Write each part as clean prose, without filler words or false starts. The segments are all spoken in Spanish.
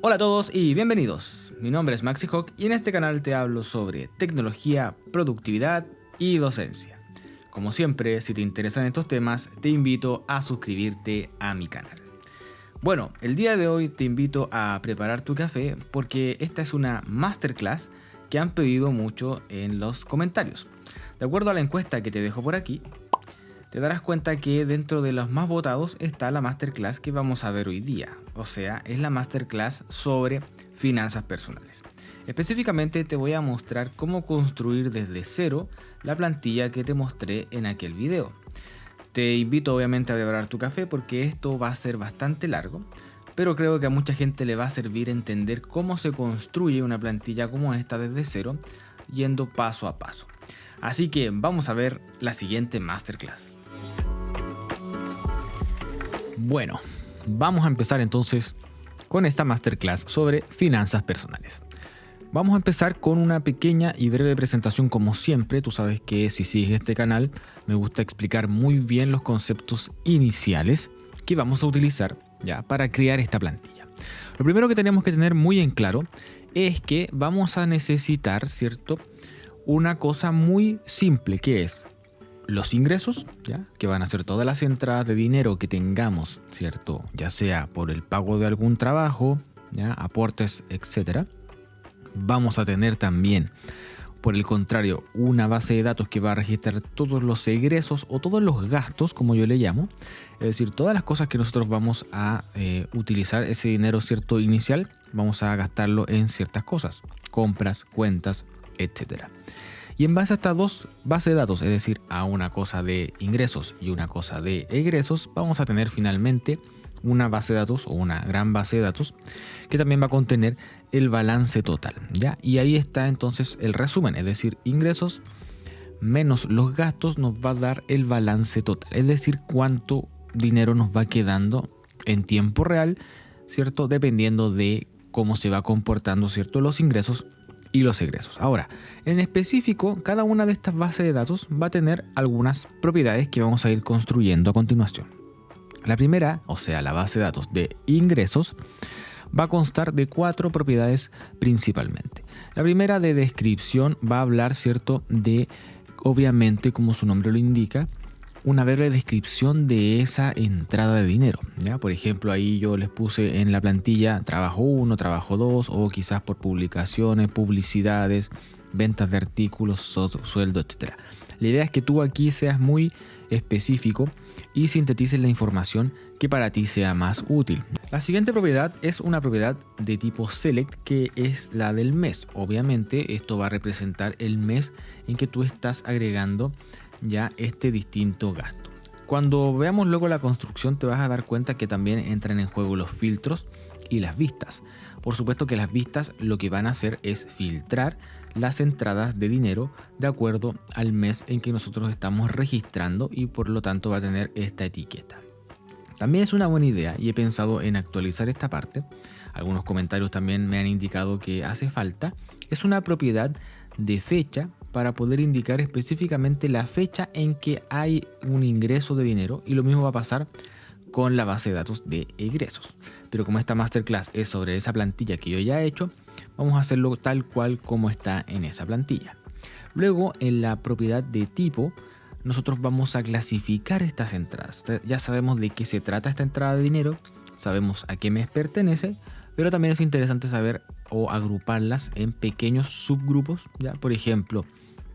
Hola a todos y bienvenidos. Mi nombre es Maxi Hawk y en este canal te hablo sobre tecnología, productividad y docencia. Como siempre, si te interesan estos temas, te invito a suscribirte a mi canal. Bueno, el día de hoy te invito a preparar tu café porque esta es una masterclass que han pedido mucho en los comentarios. De acuerdo a la encuesta que te dejo por aquí, te darás cuenta que dentro de los más votados está la masterclass que vamos a ver hoy día. O sea, es la masterclass sobre finanzas personales. Específicamente te voy a mostrar cómo construir desde cero la plantilla que te mostré en aquel video. Te invito obviamente a preparar tu café porque esto va a ser bastante largo, pero creo que a mucha gente le va a servir entender cómo se construye una plantilla como esta desde cero, yendo paso a paso. Así que vamos a ver la siguiente masterclass. Bueno, vamos a empezar entonces con esta masterclass sobre finanzas personales. Vamos a empezar con una pequeña y breve presentación como siempre. Tú sabes que si sigues este canal me gusta explicar muy bien los conceptos iniciales que vamos a utilizar ya para crear esta plantilla. Lo primero que tenemos que tener muy en claro es que vamos a necesitar, ¿cierto?, una cosa muy simple que es los ingresos, ¿ya?, que van a ser todas las entradas de dinero que tengamos, ¿cierto?, ya sea por el pago de algún trabajo, ¿ya?, aportes, etcétera. Vamos a tener también, por el contrario, una base de datos que va a registrar todos los egresos o todos los gastos, como yo le llamo, es decir, todas las cosas que nosotros vamos a utilizar ese dinero, ¿cierto?, inicial, vamos a gastarlo en ciertas cosas, compras, cuentas, etcétera. Y en base a estas dos bases de datos, es decir, a una cosa de ingresos y una cosa de egresos, vamos a tener finalmente una base de datos o una gran base de datos que también va a contener el balance total, ¿ya? Y ahí está entonces el resumen, es decir, ingresos menos los gastos nos va a dar el balance total, es decir, cuánto dinero nos va quedando en tiempo real, ¿cierto?, dependiendo de cómo se va comportando, ¿cierto?, los ingresos y los egresos. Ahora, en específico, cada una de estas bases de datos va a tener algunas propiedades que vamos a ir construyendo a continuación. La primera, o sea, la base de datos de ingresos, va a constar de 4 propiedades principalmente. La primera, de descripción, va a hablar, ¿cierto?, de, obviamente, como su nombre lo indica, una breve descripción de esa entrada de dinero, ¿ya? Por ejemplo, ahí yo les puse en la plantilla trabajo 1, trabajo 2 o quizás por publicaciones, publicidades, ventas de artículos, sueldo, etc. La idea es que tú aquí seas muy específico y sintetices la información que para ti sea más útil. La siguiente propiedad es una propiedad de tipo select, que es la del mes. Obviamente esto va a representar el mes en que tú estás agregando ya este distinto gasto. Cuando veamos luego la construcción te vas a dar cuenta que también entran en juego los filtros y las vistas. Por supuesto que las vistas lo que van a hacer es filtrar las entradas de dinero de acuerdo al mes en que nosotros estamos registrando y por lo tanto va a tener esta etiqueta. También es una buena idea y he pensado en actualizar esta parte. Algunos comentarios también me han indicado que hace falta. Es una propiedad de fecha para poder indicar específicamente la fecha en que hay un ingreso de dinero, y lo mismo va a pasar con la base de datos de egresos. Pero como esta masterclass es sobre esa plantilla que yo ya he hecho, vamos a hacerlo tal cual como está en esa plantilla. Luego, en la propiedad de tipo, nosotros vamos a clasificar estas entradas. Ya sabemos de qué se trata esta entrada de dinero, sabemos a qué mes pertenece, pero también es interesante saber o agruparlas en pequeños subgrupos, ¿ya? Por ejemplo,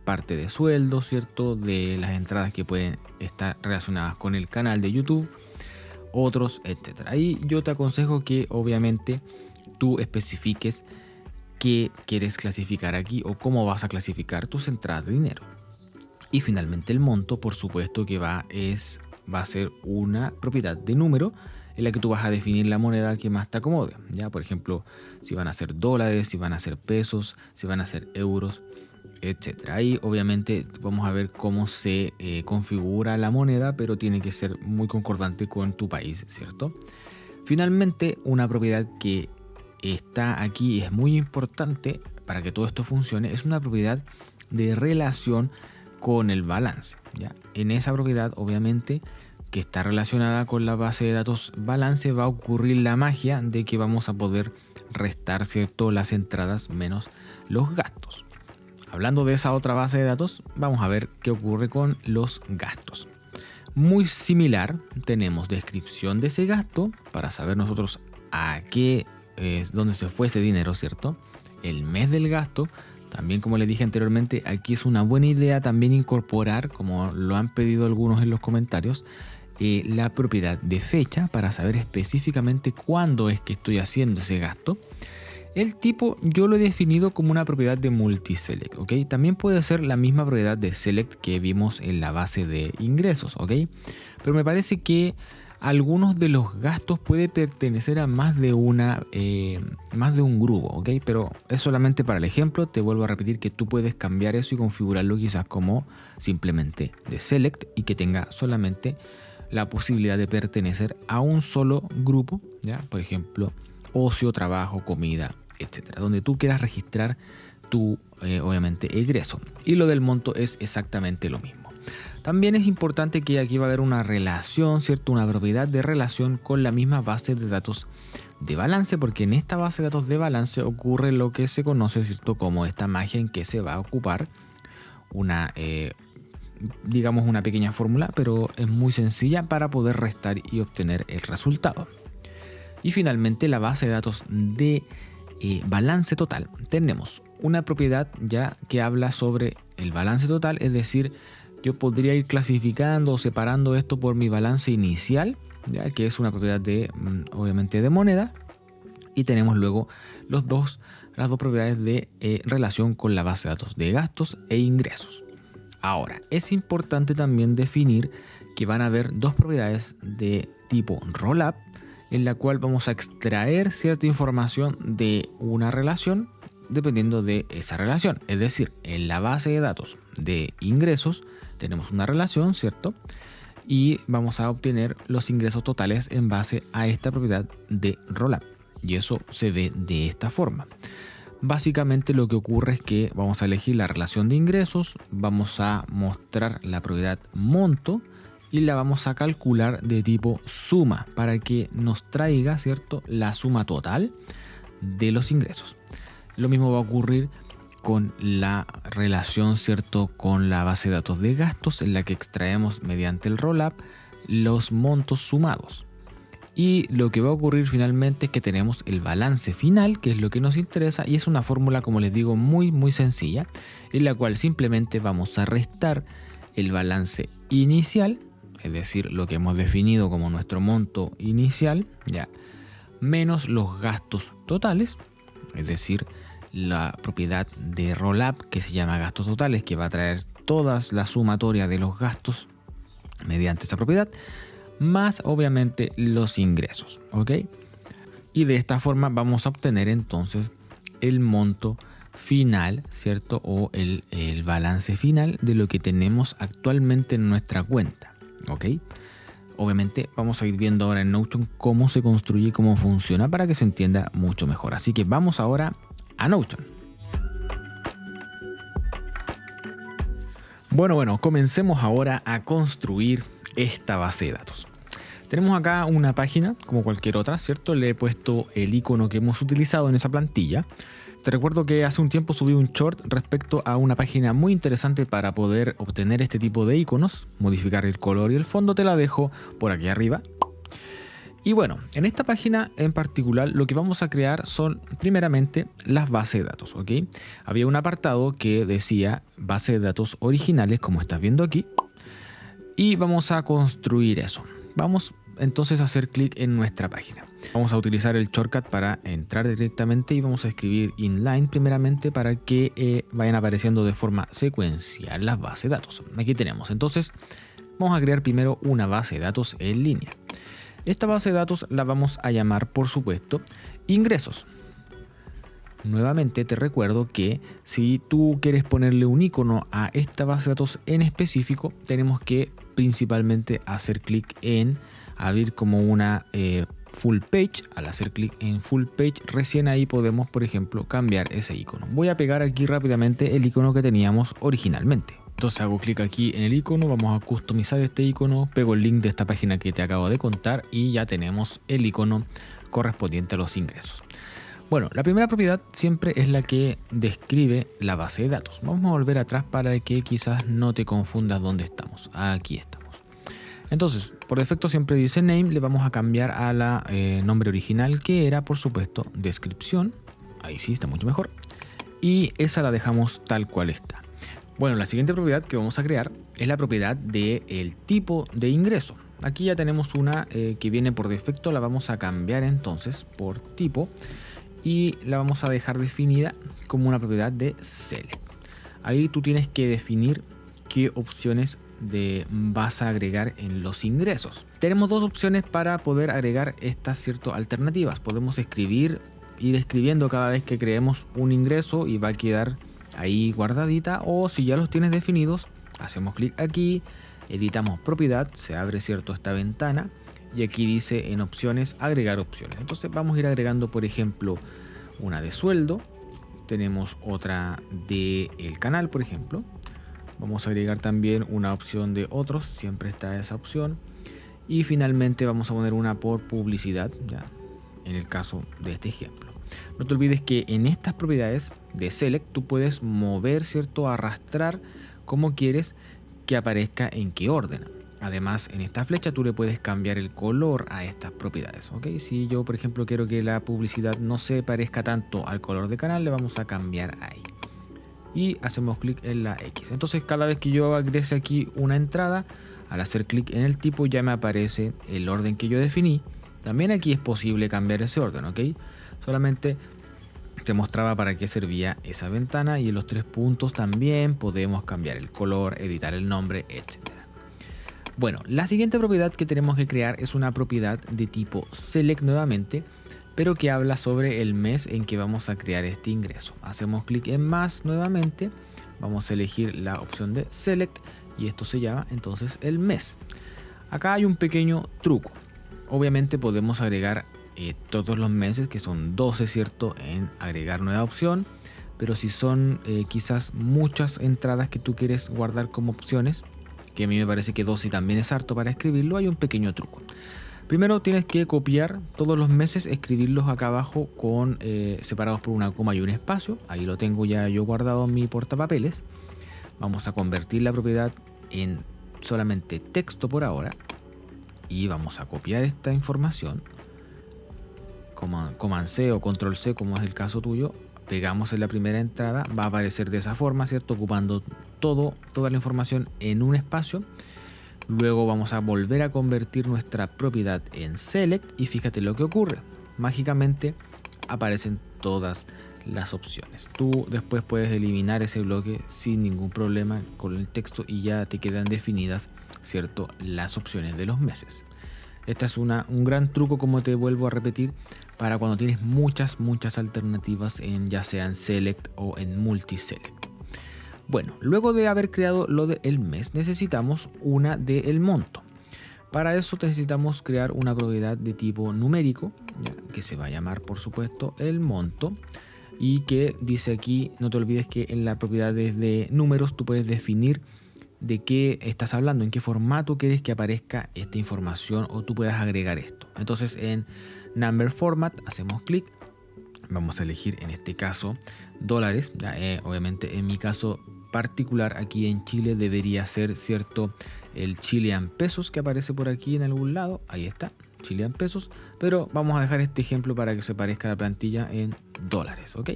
parte de sueldo, ¿cierto?, de las entradas que pueden estar relacionadas con el canal de YouTube, otros, etcétera. Ahí yo te aconsejo que obviamente tú especifiques qué quieres clasificar aquí o cómo vas a clasificar tus entradas de dinero. Y finalmente el monto, por supuesto que va a ser una propiedad de número en la que tú vas a definir la moneda que más te acomode, ¿ya? Por ejemplo, si van a ser dólares, si van a ser pesos, si van a ser euros, etcétera. Ahí obviamente vamos a ver cómo se configura la moneda, pero tiene que ser muy concordante con tu país, ¿cierto? Finalmente, una propiedad que está aquí y es muy importante para que todo esto funcione es una propiedad de relación con el balance, ¿ya? En esa propiedad obviamente que está relacionada con la base de datos balance, va a ocurrir la magia de que vamos a poder restar, ¿cierto?, las entradas menos los gastos. Hablando de esa otra base de datos, vamos a ver qué ocurre con los gastos. Muy similar, tenemos descripción de ese gasto para saber nosotros a qué es dónde se fue ese dinero, ¿cierto? El mes del gasto. También, como les dije anteriormente, aquí es una buena idea también incorporar, como lo han pedido algunos en los comentarios, la propiedad de fecha para saber específicamente cuándo es que estoy haciendo ese gasto. El tipo yo lo he definido como una propiedad de multiselect, ¿ok? También puede ser la misma propiedad de select que vimos en la base de ingresos, ¿ok? Pero me parece que algunos de los gastos puede pertenecer a más de un grupo, ¿ok? Pero es solamente para el ejemplo. Te vuelvo a repetir que tú puedes cambiar eso y configurarlo quizás como simplemente de select y que tenga solamente la posibilidad de pertenecer a un solo grupo, ¿ya? Por ejemplo, ocio, trabajo, comida, etcétera, donde tú quieras registrar tu, obviamente, egreso. Y lo del monto es exactamente lo mismo. También es importante que aquí va a haber una relación, ¿cierto? Una propiedad de relación con la misma base de datos de balance, porque en esta base de datos de balance ocurre lo que se conoce, ¿cierto?, como esta magia en que se va a ocupar una, digamos, una pequeña fórmula, pero es muy sencilla para poder restar y obtener el resultado. Y finalmente, la base de datos de balance total. Tenemos una propiedad ya que habla sobre el balance total, es decir, yo podría ir clasificando o separando esto por mi balance inicial, ya que es una propiedad de, obviamente, de moneda, y tenemos luego las dos propiedades de relación con la base de datos de gastos e ingresos. Ahora, es importante también definir que van a haber dos propiedades de tipo rollup, en la cual vamos a extraer cierta información de una relación dependiendo de esa relación. Es decir, en la base de datos de ingresos tenemos una relación, ¿cierto? Y vamos a obtener los ingresos totales en base a esta propiedad de rollup. Y eso se ve de esta forma. Básicamente lo que ocurre es que vamos a elegir la relación de ingresos, vamos a mostrar la propiedad monto y la vamos a calcular de tipo suma para que nos traiga, ¿cierto?, la suma total de los ingresos. Lo mismo va a ocurrir con la relación, ¿cierto?, con la base de datos de gastos, en la que extraemos mediante el rollup los montos sumados. Y lo que va a ocurrir finalmente es que tenemos el balance final, que es lo que nos interesa, y es una fórmula, como les digo, muy sencilla, en la cual simplemente vamos a restar el balance inicial, es decir, lo que hemos definido como nuestro monto inicial, ya, menos los gastos totales, es decir, la propiedad de rollup que se llama gastos totales, que va a traer todas la sumatoria de los gastos mediante esa propiedad, más obviamente los ingresos, ¿ok? Y de esta forma vamos a obtener entonces el monto final, ¿cierto? O el balance final de lo que tenemos actualmente en nuestra cuenta, ¿ok? Obviamente vamos a ir viendo ahora en Notion cómo se construye y cómo funciona para que se entienda mucho mejor. Así que vamos ahora a Notion. Bueno, comencemos ahora a construir esta base de datos. Tenemos acá una página como cualquier otra, ¿cierto? Le he puesto el icono que hemos utilizado en esa plantilla. Te recuerdo que hace un tiempo subí un short respecto a una página muy interesante para poder obtener este tipo de iconos, modificar el color y el fondo. Te la dejo por aquí arriba. Y bueno, en esta página en particular lo que vamos a crear son primeramente las bases de datos, ¿ok? Había un apartado que decía base de datos originales, como estás viendo aquí, y vamos a construir eso. Vamos entonces a hacer clic en nuestra página. Vamos a utilizar el shortcut para entrar directamente y vamos a escribir inline primeramente para que vayan apareciendo de forma secuencial las bases de datos. Aquí tenemos, entonces vamos a crear primero una base de datos en línea. Esta base de datos la vamos a llamar, por supuesto, ingresos. Nuevamente te recuerdo que si tú quieres ponerle un icono a esta base de datos en específico, tenemos que principalmente hacer clic en abrir como una full page. Al hacer clic en full page, recién ahí podemos, por ejemplo, cambiar ese icono. Voy a pegar aquí rápidamente el icono que teníamos originalmente. Entonces hago clic aquí en el icono, vamos a customizar este icono, pego el link de esta página que te acabo de contar y ya tenemos el icono correspondiente a los ingresos. Bueno, la primera propiedad siempre es la que describe la base de datos. Vamos a volver atrás para que quizás no te confundas dónde estamos. Aquí estamos. Entonces, por defecto siempre dice name, le vamos a cambiar a la nombre original, que era, por supuesto, descripción. Ahí sí, está mucho mejor. Y esa la dejamos tal cual está. Bueno, la siguiente propiedad que vamos a crear es la propiedad del tipo de ingreso. Aquí ya tenemos una que viene por defecto, la vamos a cambiar entonces por tipo. Y la vamos a dejar definida como una propiedad de select. Ahí tú tienes que definir qué opciones vas a agregar en los ingresos. Tenemos dos opciones para poder agregar estas ciertas alternativas. Podemos ir escribiendo cada vez que creemos un ingreso y va a quedar ahí guardadita. O si ya los tienes definidos, hacemos clic aquí, editamos propiedad, se abre esta ventana. Y aquí dice en opciones, agregar opciones. Entonces vamos a ir agregando, por ejemplo, una de sueldo. Tenemos otra de el canal, por ejemplo. Vamos a agregar también una opción de otros. Siempre está esa opción. Y finalmente vamos a poner una por publicidad, ya, en el caso de este ejemplo. No te olvides que en estas propiedades de select tú puedes mover, arrastrar como quieres que aparezca en qué orden. Además, en esta flecha tú le puedes cambiar el color a estas propiedades, ¿ok? Si yo, por ejemplo, quiero que la publicidad no se parezca tanto al color de canal, le vamos a cambiar ahí. Y hacemos clic en la X. Entonces, cada vez que yo agrese aquí una entrada, al hacer clic en el tipo ya me aparece el orden que yo definí. También aquí es posible cambiar ese orden, ¿ok? Solamente te mostraba para qué servía esa ventana, y en los 3 puntos también podemos cambiar el color, editar el nombre, etc. Bueno, la siguiente propiedad que tenemos que crear es una propiedad de tipo select nuevamente, pero que habla sobre el mes en que vamos a crear este ingreso. Hacemos clic en más nuevamente, vamos a elegir la opción de select y esto se llama entonces el mes. Acá hay un pequeño truco. Obviamente podemos agregar todos los meses, que son 12, ¿cierto? En agregar nueva opción, pero si son quizás muchas entradas que tú quieres guardar como opciones, que a mí me parece que 12 también es harto para escribirlo, hay un pequeño truco. Primero tienes que copiar todos los meses, escribirlos acá abajo con separados por una coma y un espacio. Ahí lo tengo ya yo guardado en mi portapapeles. Vamos a convertir la propiedad en solamente texto por ahora y vamos a copiar esta información. Command C o Control C, como es el caso tuyo. Pegamos en la primera entrada, va a aparecer de esa forma, ¿cierto? Ocupando toda la información en un espacio. Luego vamos a volver a convertir nuestra propiedad en select y fíjate lo que ocurre. Mágicamente aparecen todas las opciones. Tú después puedes eliminar ese bloque sin ningún problema con el texto y ya te quedan definidas, ¿cierto?, las opciones de los meses. Este es un gran truco, como te vuelvo a repetir, para cuando tienes muchas alternativas ya sea en select o en multiselect. Bueno, luego de haber creado lo del mes, necesitamos una del monto. Para eso necesitamos crear una propiedad de tipo numérico, que se va a llamar, por supuesto, el monto. Y que dice aquí, no te olvides que en la propiedad de números tú puedes definir de qué estás hablando, en qué formato quieres que aparezca esta información o tú puedas agregar esto. Entonces en Number Format hacemos clic. Vamos a elegir en este caso dólares. Obviamente en mi caso particular aquí en Chile debería ser, ¿cierto?, el Chilean Pesos, que aparece por aquí en algún lado. Ahí está, Chilean Pesos. Pero vamos a dejar este ejemplo para que se parezca a la plantilla en dólares, ¿ok?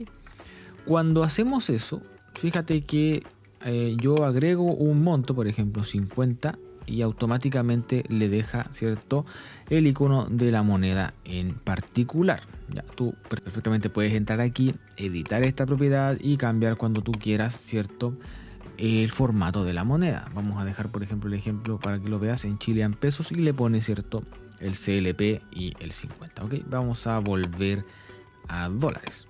Cuando hacemos eso, fíjate que yo agrego un monto, por ejemplo 50, y automáticamente le deja, ¿cierto?, el icono de la moneda en particular. Ya, tú perfectamente puedes entrar aquí, editar esta propiedad y cambiar cuando tú quieras, ¿cierto?, el formato de la moneda. Vamos a dejar, por ejemplo, el ejemplo para que lo veas en Chilean Pesos y le pones, ¿cierto?, el CLP y el 50, ¿ok? Vamos a volver a dólares.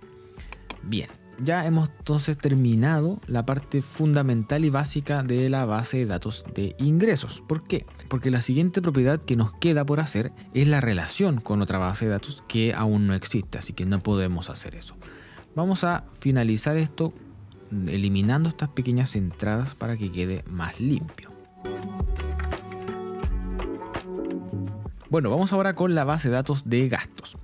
Bien. Ya hemos entonces terminado la parte fundamental y básica de la base de datos de ingresos. ¿Por qué? Porque la siguiente propiedad que nos queda por hacer es la relación con otra base de datos que aún no existe, así que no podemos hacer eso. Vamos a finalizar esto eliminando estas pequeñas entradas para que quede más limpio. Bueno, vamos ahora con la base de datos de gastos.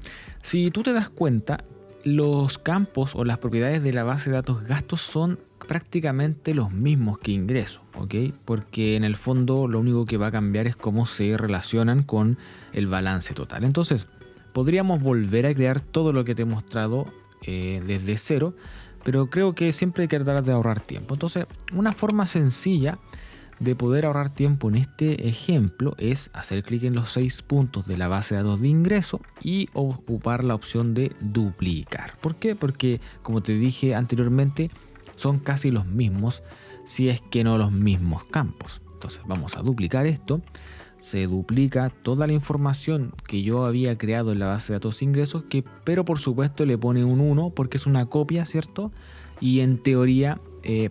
Si tú te das cuenta, los campos o las propiedades de la base de datos gastos son prácticamente los mismos que ingresos, ¿ok? Porque en el fondo lo único que va a cambiar es cómo se relacionan con el balance total. Entonces, podríamos volver a crear todo lo que te he mostrado desde cero, pero creo que siempre hay que tratar de ahorrar tiempo. Entonces, una forma sencilla de poder ahorrar tiempo en este ejemplo es hacer clic en los 6 puntos de la base de datos de ingreso y ocupar la opción de duplicar. ¿Por qué? Porque, como te dije anteriormente, son casi los mismos, si es que no los mismos campos. Entonces vamos a duplicar esto. Se duplica toda la información que yo había creado en la base de datos de ingresos, pero por supuesto le pone un 1 porque es una copia, ¿cierto? Y en teoría,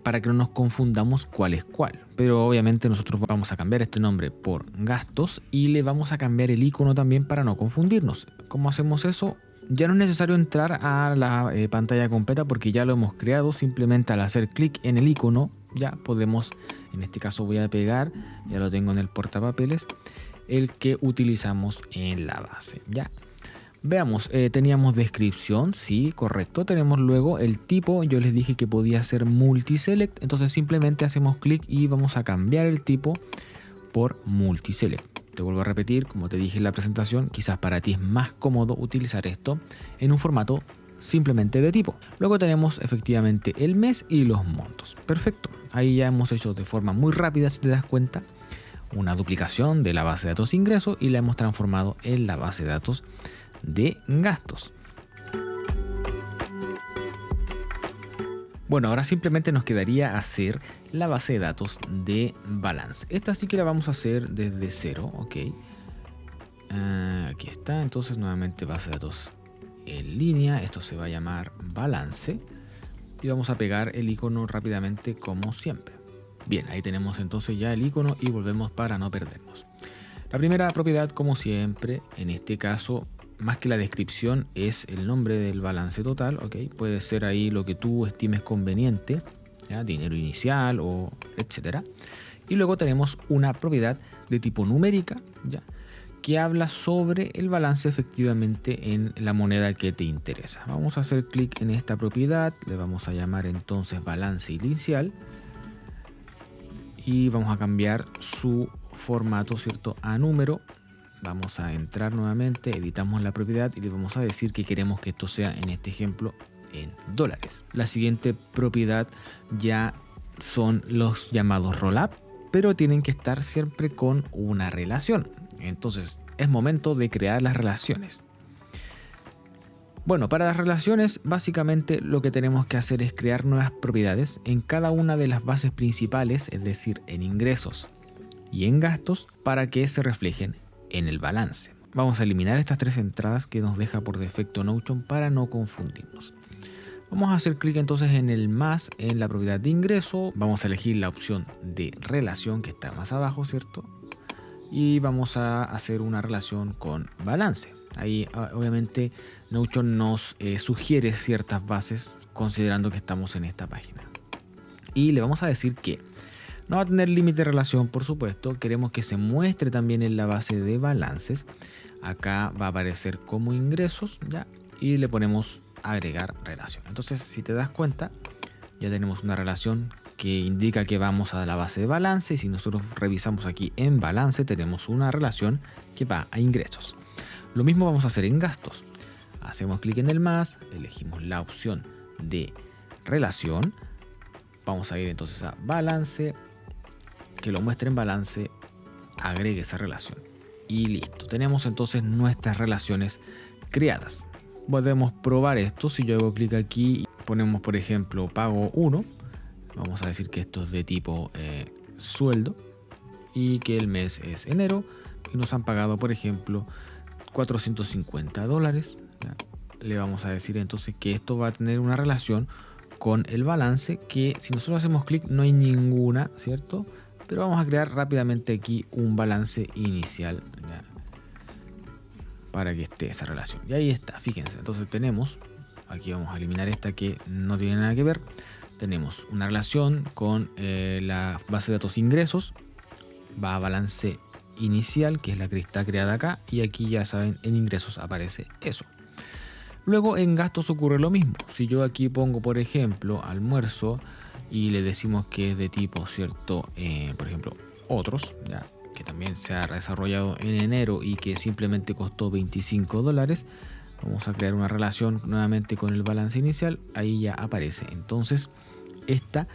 para que no nos confundamos cuál es cuál. Pero obviamente nosotros vamos a cambiar este nombre por gastos y le vamos a cambiar el icono también para no confundirnos. ¿Cómo hacemos eso? Ya no es necesario entrar a la pantalla completa porque ya lo hemos creado. Simplemente al hacer clic en el icono ya podemos, en este caso voy a pegar, ya lo tengo en el portapapeles, el que utilizamos en la base. Ya. Veamos, teníamos descripción, sí, correcto. Tenemos luego el tipo, yo les dije que podía ser multiselect, entonces simplemente hacemos clic y vamos a cambiar el tipo por multiselect. Te vuelvo a repetir, como te dije en la presentación, quizás para ti es más cómodo utilizar esto en un formato simplemente de tipo. Luego tenemos efectivamente el mes y los montos. Perfecto, ahí ya hemos hecho de forma muy rápida, si te das cuenta, una duplicación de la base de datos de ingresos y la hemos transformado en la base de datos de gastos. Bueno, ahora simplemente nos quedaría hacer la base de datos de balance. Esta sí que la vamos a hacer desde cero, ok. Aquí está, entonces nuevamente base de datos en línea. Esto se va a llamar balance y vamos a pegar el icono rápidamente como siempre. Bien, ahí tenemos entonces ya el icono y volvemos para no perdernos. La primera propiedad, como siempre, en este caso, más que la descripción, es el nombre del balance total, ¿ok? Puede ser ahí lo que tú estimes conveniente, ¿ya? Dinero inicial o etcétera. Y luego tenemos una propiedad de tipo numérica, ¿ya? Que habla sobre el balance efectivamente en la moneda que te interesa. Vamos a hacer clic en esta propiedad, le vamos a llamar entonces balance inicial y vamos a cambiar su formato, ¿cierto?, a número. Vamos a entrar nuevamente, editamos la propiedad y le vamos a decir que queremos que esto sea, en este ejemplo, en dólares. La siguiente propiedad ya son los llamados rollup, pero tienen que estar siempre con una relación. Entonces es momento de crear las relaciones. Bueno, para las relaciones básicamente lo que tenemos que hacer es crear nuevas propiedades en cada una de las bases principales, es decir, en ingresos y en gastos, para que se reflejen en el balance. Vamos a eliminar estas tres entradas que nos deja por defecto Notion para no confundirnos. Vamos a hacer clic entonces en el más en la propiedad de ingreso. Vamos a elegir la opción de relación que está más abajo, ¿cierto? Y vamos a hacer una relación con balance. Ahí obviamente Notion nos sugiere ciertas bases considerando que estamos en esta página. Y le vamos a decir que no va a tener límite de relación, por supuesto. Queremos que se muestre también en la base de balances. Acá va a aparecer como ingresos, ¿ya? Y le ponemos agregar relación. Entonces, si te das cuenta, ya tenemos una relación que indica que vamos a la base de balance. Y si nosotros revisamos aquí en balance, tenemos una relación que va a ingresos. Lo mismo vamos a hacer en gastos. Hacemos clic en el más, elegimos la opción de relación. Vamos a ir entonces a balance, que lo muestre en balance, agregue esa relación y listo. Tenemos entonces nuestras relaciones creadas. Podemos probar esto. Si yo hago clic aquí y ponemos por ejemplo pago 1, vamos a decir que esto es de tipo sueldo y que el mes es enero y nos han pagado por ejemplo $450. ¿Ya? Le vamos a decir entonces que esto va a tener una relación con el balance, que si nosotros hacemos clic no hay ninguna, ¿cierto? Pero vamos a crear rápidamente aquí un balance inicial, ¿ya? Para que esté esa relación. Y ahí está, fíjense. Entonces tenemos, aquí vamos a eliminar esta que no tiene nada que ver. tenemos una relación con la base de datos ingresos, va a balance inicial, que es la que está creada acá, y aquí ya saben, en ingresos aparece eso. Luego en gastos ocurre lo mismo. Si yo aquí pongo, por ejemplo, almuerzo y le decimos que es de tipo, ¿cierto? Por ejemplo, otros, ¿ya? Que también se ha desarrollado en enero y que simplemente costó $25. Vamos a crear una relación nuevamente con el balance inicial. Ahí ya aparece. Entonces, esta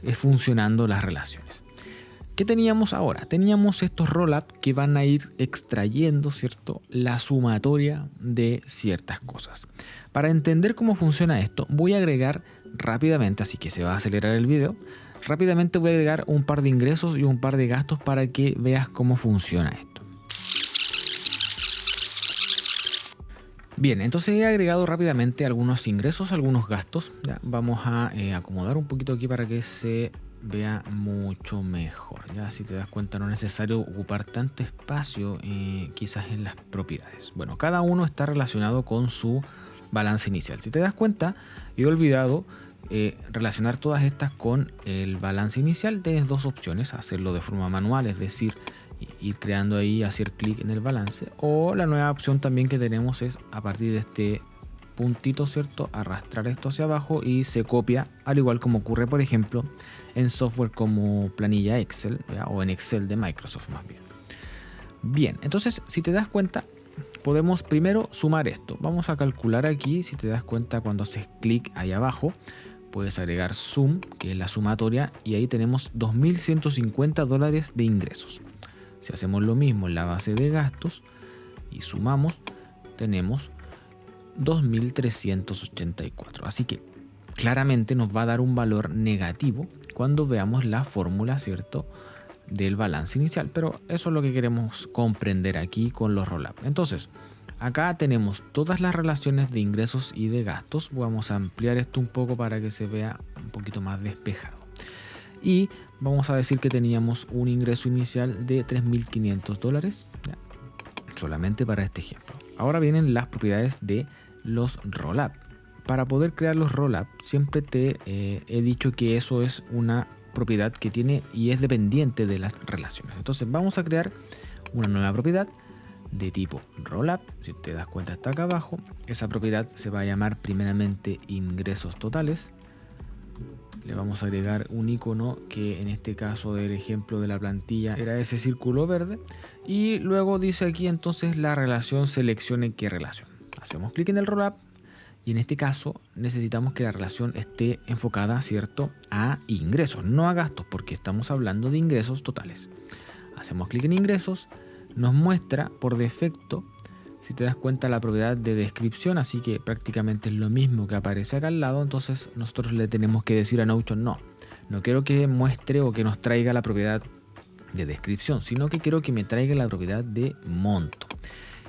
es funcionando las relaciones. ¿Qué teníamos ahora? Teníamos estos roll-up que van a ir extrayendo, ¿cierto?, la sumatoria de ciertas cosas. Para entender cómo funciona esto, voy a agregar rápidamente, así que se va a acelerar el video. Rápidamente voy a agregar un par de ingresos y un par de gastos para que veas cómo funciona esto. Bien, entonces he agregado rápidamente algunos ingresos, algunos gastos. Ya, vamos a acomodar un poquito aquí para que se vea mucho mejor. Ya, si te das cuenta, no es necesario ocupar tanto espacio quizás en las propiedades. Bueno, cada uno está relacionado con su balance inicial. Si te das cuenta, he olvidado relacionar todas estas con el balance inicial. Tienes dos opciones: hacerlo de forma manual, es decir, ir creando ahí, hacer clic en el balance, o la nueva opción también que tenemos es a partir de este puntito, ¿cierto?, arrastrar esto hacia abajo y se copia, al igual como ocurre por ejemplo en software como planilla Excel, ¿ya?, o en Excel de Microsoft más bien. Bien, entonces si te das cuenta, podemos primero sumar esto. Vamos a calcular aquí. Si te das cuenta, cuando haces clic ahí abajo puedes agregar sum, que es la sumatoria, y ahí tenemos $2.150 de ingresos. Si hacemos lo mismo en la base de gastos y sumamos, tenemos 2.384. Así que claramente nos va a dar un valor negativo cuando veamos la fórmula, ¿cierto?, del balance inicial. Pero eso es lo que queremos comprender aquí con los roll-up. Entonces, acá tenemos todas las relaciones de ingresos y de gastos. Vamos a ampliar esto un poco para que se vea un poquito más despejado. Y vamos a decir que teníamos un ingreso inicial de $3.500, ¿ya?, solamente para este ejemplo. Ahora vienen las propiedades de los roll-up. Para poder crear los roll-up, siempre te he dicho que eso es una propiedad que tiene y es dependiente de las relaciones. Entonces vamos a crear una nueva propiedad de tipo roll-up. Si te das cuenta, está acá abajo. Esa propiedad se va a llamar primeramente ingresos totales. Le vamos a agregar un icono que en este caso del ejemplo de la plantilla era ese círculo verde, y luego dice aquí entonces la relación, seleccione qué relación. Hacemos clic en el roll-up y en este caso necesitamos que la relación esté enfocada, ¿cierto?, a ingresos, no a gastos, porque estamos hablando de ingresos totales. Hacemos clic en ingresos, nos muestra por defecto, si te das cuenta, la propiedad de descripción, así que prácticamente es lo mismo que aparece acá al lado. Entonces nosotros le tenemos que decir a Notion, no quiero que muestre o que nos traiga la propiedad de descripción, sino que quiero que me traiga la propiedad de monto.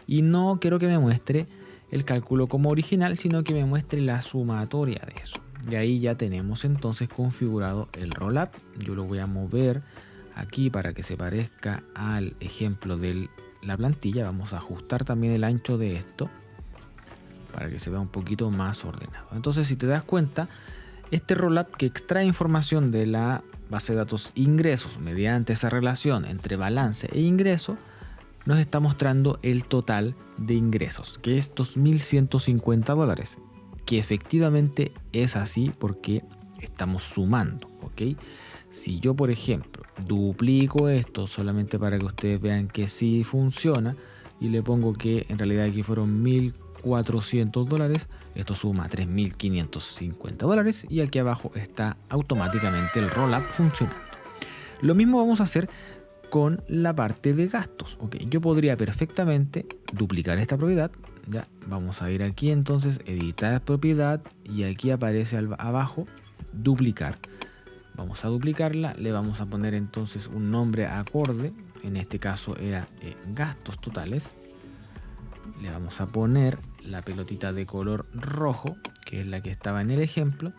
Y no quiero que me muestre el cálculo como original, sino que me muestre la sumatoria de eso. Y ahí ya tenemos entonces configurado el roll-up. Yo lo voy a mover aquí para que se parezca al ejemplo de la plantilla. Vamos a ajustar también el ancho de esto para que se vea un poquito más ordenado. Entonces, si te das cuenta, este roll-up que extrae información de la base de datos ingresos mediante esa relación entre balance e ingreso, nos está mostrando el total de ingresos, que es $2.150, que efectivamente es así porque estamos sumando, ¿ok? Si yo, por ejemplo, duplico esto solamente para que ustedes vean que sí funciona y le pongo que en realidad aquí fueron $1.400, esto suma $3.550 y aquí abajo está automáticamente el roll-up funcionando. Lo mismo vamos a hacer con la parte de gastos. Okay, yo podría perfectamente duplicar esta propiedad. Ya, vamos a ir aquí entonces, editar propiedad, y aquí aparece abajo duplicar. Vamos a duplicarla, le vamos a poner entonces un nombre acorde. En este caso era gastos totales. Le vamos a poner la pelotita de color rojo, que es la que estaba en el ejemplo.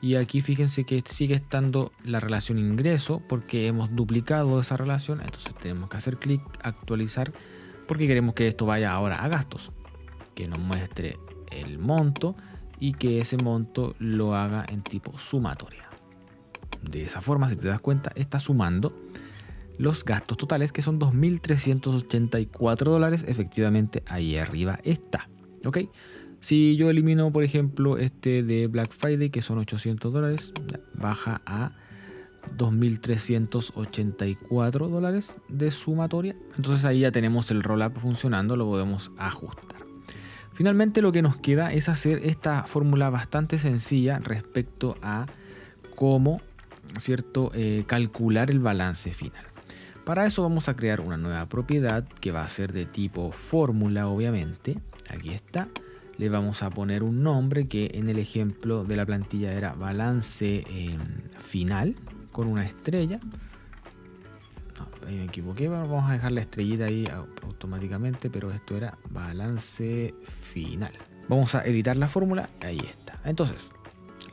Y aquí fíjense que sigue estando la relación ingreso porque hemos duplicado esa relación. Entonces tenemos que hacer clic, actualizar, porque queremos que esto vaya ahora a gastos, que nos muestre el monto y que ese monto lo haga en tipo sumatoria. De esa forma, si te das cuenta, está sumando los gastos totales, que son $2.384. Efectivamente, ahí arriba está. ¿Ok? Si yo elimino, por ejemplo, este de Black Friday, que son $800, baja a $2.384 de sumatoria. Entonces ahí ya tenemos el roll-up funcionando, lo podemos ajustar. Finalmente lo que nos queda es hacer esta fórmula bastante sencilla respecto a cómo, ¿cierto?, calcular el balance final. Para eso vamos a crear una nueva propiedad que va a ser de tipo fórmula, obviamente. Aquí está. Le vamos a poner un nombre que en el ejemplo de la plantilla era balance final con una estrella. No, ahí me equivoqué, vamos a dejar la estrellita ahí automáticamente, pero esto era balance final. Vamos a editar la fórmula, ahí está. Entonces,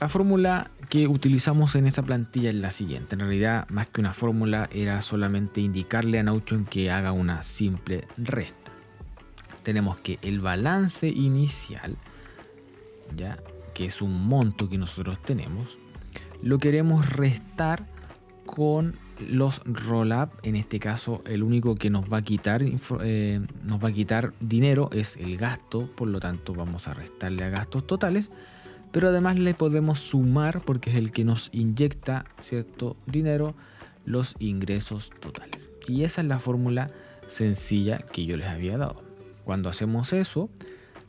la fórmula que utilizamos en esa plantilla es la siguiente. En realidad, más que una fórmula, era solamente indicarle a Notion que haga una simple resta. Tenemos que el balance inicial, ya que es un monto que nosotros tenemos, lo queremos restar con los roll-up. En este caso, el único que nos va a quitar dinero es el gasto, por lo tanto vamos a restarle a gastos totales, pero además le podemos sumar, porque es el que nos inyecta cierto dinero, los ingresos totales. Y esa es la fórmula sencilla que yo les había dado. Cuando hacemos eso,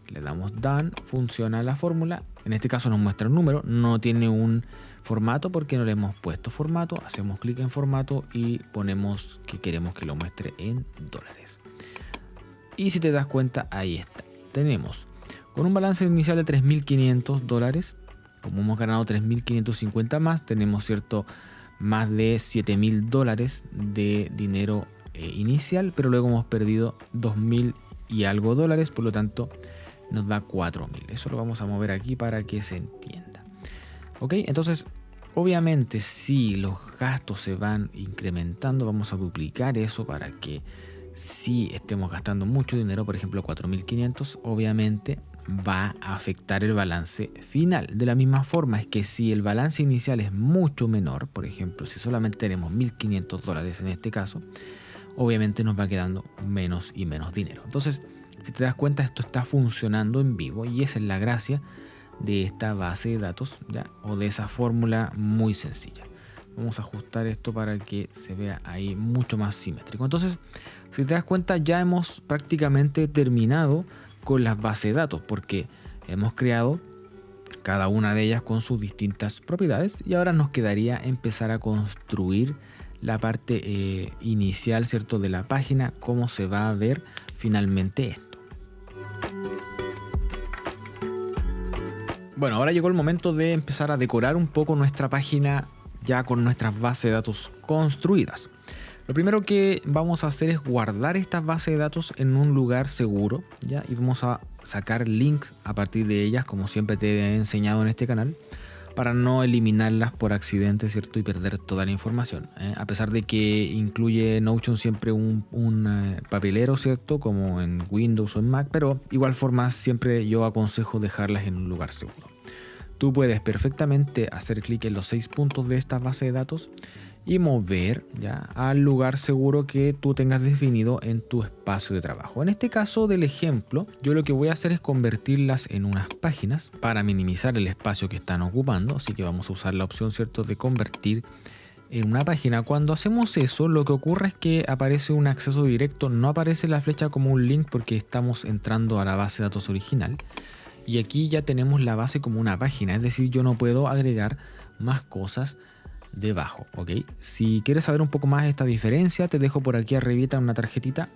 le damos Done, funciona la fórmula. En este caso nos muestra un número, no tiene un formato porque no le hemos puesto formato. Hacemos clic en formato y ponemos que queremos que lo muestre en dólares. Y si te das cuenta, ahí está. Tenemos con un balance inicial de $3.500. Como hemos ganado 3.550 más, tenemos cierto más de $7.000 de dinero inicial, pero luego hemos perdido 2.000 y algo dólares, por lo tanto nos da 4.000. Eso lo vamos a mover aquí para que se entienda. Ok, entonces obviamente si los gastos se van incrementando, vamos a duplicar eso para que si estemos gastando mucho dinero, por ejemplo 4.500, obviamente va a afectar el balance final. De la misma forma es que si el balance inicial es mucho menor, por ejemplo si solamente tenemos $1.500 en este caso, obviamente nos va quedando menos y menos dinero. Entonces, si te das cuenta, esto está funcionando en vivo y esa es la gracia de esta base de datos, ¿ya? O de esa fórmula muy sencilla. Vamos a ajustar esto para que se vea ahí mucho más simétrico. Entonces, si te das cuenta, ya hemos prácticamente terminado con las bases de datos, porque hemos creado cada una de ellas con sus distintas propiedades y ahora nos quedaría empezar a construir la parte inicial, ¿cierto?, de la página, cómo se va a ver finalmente esto. Bueno, ahora llegó el momento de empezar a decorar un poco nuestra página ya con nuestras bases de datos construidas. Lo primero que vamos a hacer es guardar estas bases de datos en un lugar seguro, ¿ya? Y vamos a sacar links a partir de ellas, como siempre te he enseñado en este canal, para no eliminarlas por accidente, ¿cierto? Y perder toda la información. A pesar de que incluye Notion siempre un papelero, ¿cierto? Como en Windows o en Mac, pero igual forma siempre yo aconsejo dejarlas en un lugar seguro. Tú puedes perfectamente hacer clic en los 6 puntos de esta base de datos y mover ya al lugar seguro que tú tengas definido en tu espacio de trabajo. En este caso del ejemplo, yo lo que voy a hacer es convertirlas en unas páginas para minimizar el espacio que están ocupando, así que vamos a usar la opción, ¿cierto?, de convertir en una página. Cuando hacemos eso, lo que ocurre es que aparece un acceso directo, no aparece la flecha como un link porque estamos entrando a la base de datos original. Y aquí ya tenemos la base como una página, es decir, yo no puedo agregar más cosas debajo, ¿ok? Si quieres saber un poco más de esta diferencia, te dejo por aquí arribita una tarjetita